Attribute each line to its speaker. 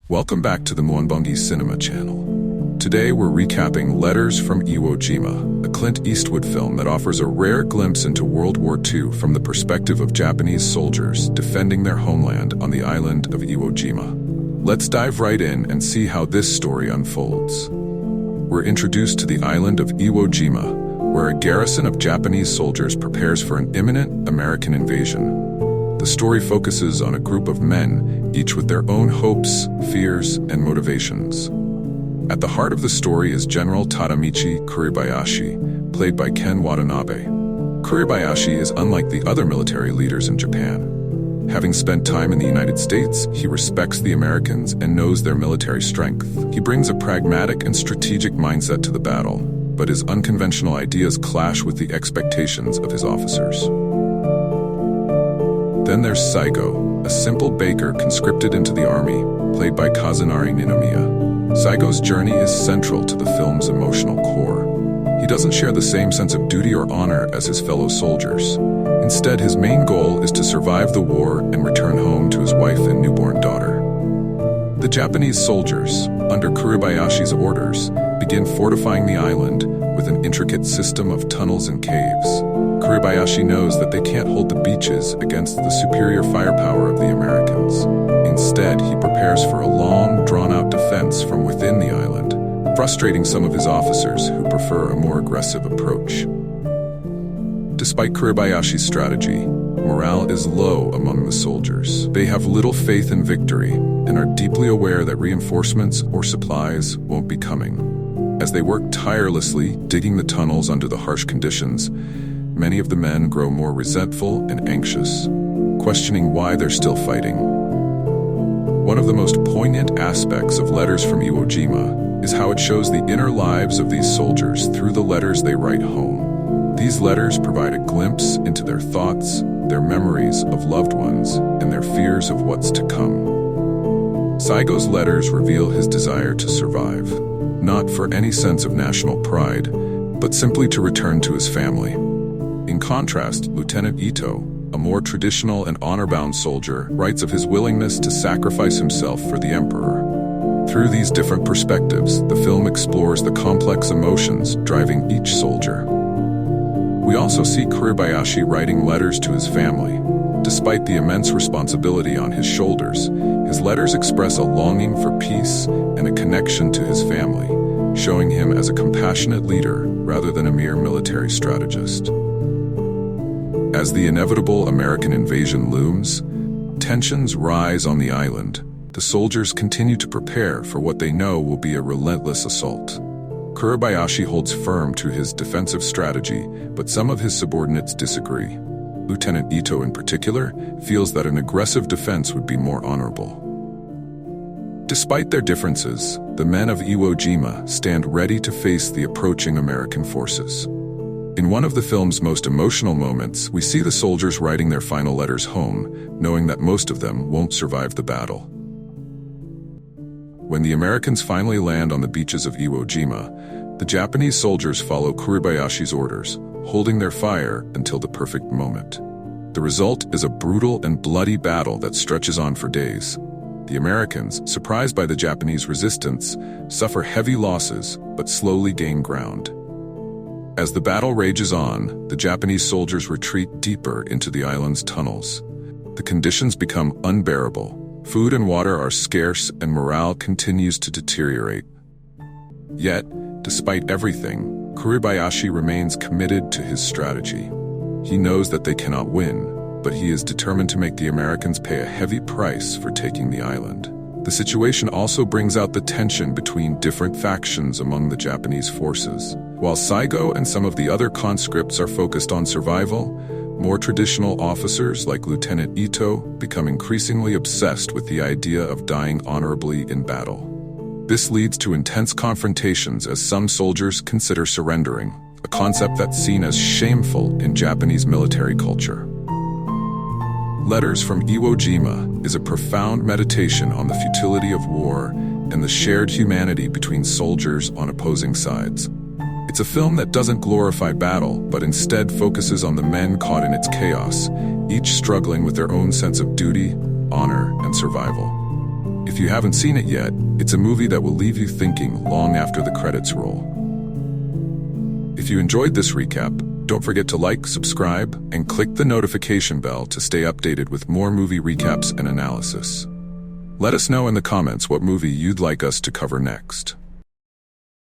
Speaker 1: Welcome back to the Mwanbangi Cinema channel. Today we're recapping Letters from Iwo Jima, a Clint Eastwood film that offers a rare glimpse into World War II from the perspective of Japanese soldiers defending their homeland on the island of Iwo Jima. Let's dive right in and see how this story unfolds. We're introduced to the island of Iwo Jima, where a garrison of Japanese soldiers prepares for an imminent American invasion. The story focuses on a group of men, each with their own hopes, fears, and motivations. At the heart of the story is General Tadamichi Kuribayashi, played by Ken Watanabe. Kuribayashi is unlike the other military leaders in Japan. Having spent time in the United States, he respects the Americans and knows their military strength. He brings a pragmatic and strategic mindset to the battle, but his unconventional ideas clash with the expectations of his officers. Then there's Saigo, a simple baker conscripted into the army, played by Kazunari Ninomiya. Saigo's journey is central to the film's emotional core. He doesn't share the same sense of duty or honor as his fellow soldiers. Instead, his main goal is to survive the war and return home to his wife and newborn daughter. The Japanese soldiers, under Kuribayashi's orders, begin fortifying the island with an intricate system of tunnels and caves. Kuribayashi knows that they can't hold the beaches against the superior firepower of the Americans. Instead, he prepares for a long, drawn-out defense from within the island, frustrating some of his officers who prefer a more aggressive approach. Despite Kuribayashi's strategy, morale is low among the soldiers. They have little faith in victory and are deeply aware that reinforcements or supplies won't be coming. As they work tirelessly, digging the tunnels under the harsh conditions, many of the men grow more resentful and anxious, questioning why they're still fighting. One of the most poignant aspects of Letters from Iwo Jima is how it shows the inner lives of these soldiers through the letters they write home. These letters provide a glimpse into their thoughts, their memories of loved ones, and their fears of what's to come. Saigo's letters reveal his desire to survive, not for any sense of national pride, but simply to return to his family. In contrast, Lieutenant Ito, a more traditional and honor-bound soldier, writes of his willingness to sacrifice himself for the emperor. Through these different perspectives, the film explores the complex emotions driving each soldier. We also see Kuribayashi writing letters to his family. Despite the immense responsibility on his shoulders, his letters express a longing for peace and a connection to his family, showing him as a compassionate leader rather than a mere military strategist. As the inevitable American invasion looms, tensions rise on the island. The soldiers continue to prepare for what they know will be a relentless assault. Kuribayashi holds firm to his defensive strategy, but some of his subordinates disagree. Lieutenant Ito, in particular, feels that an aggressive defense would be more honorable. Despite their differences, the men of Iwo Jima stand ready to face the approaching American forces. In one of the film's most emotional moments, we see the soldiers writing their final letters home, knowing that most of them won't survive the battle. When the Americans finally land on the beaches of Iwo Jima, the Japanese soldiers follow Kuribayashi's orders, holding their fire until the perfect moment. The result is a brutal and bloody battle that stretches on for days. The Americans, surprised by the Japanese resistance, suffer heavy losses but slowly gain ground. As the battle rages on, the Japanese soldiers retreat deeper into the island's tunnels. The conditions become unbearable. Food and water are scarce and morale continues to deteriorate. Yet, despite everything, Kuribayashi remains committed to his strategy. He knows that they cannot win, but he is determined to make the Americans pay a heavy price for taking the island. The situation also brings out the tension between different factions among the Japanese forces. While Saigo and some of the other conscripts are focused on survival, more traditional officers like Lieutenant Ito become increasingly obsessed with the idea of dying honorably in battle. This leads to intense confrontations as some soldiers consider surrendering, a concept that's seen as shameful in Japanese military culture. Letters from Iwo Jima is a profound meditation on the futility of war and the shared humanity between soldiers on opposing sides. It's a film that doesn't glorify battle, but instead focuses on the men caught in its chaos, each struggling with their own sense of duty, honor, and survival. If you haven't seen it yet, it's a movie that will leave you thinking long after the credits roll. If you enjoyed this recap, don't forget to like, subscribe, and click the notification bell to stay updated with more movie recaps and analysis. Let us know in the comments what movie you'd like us to cover next.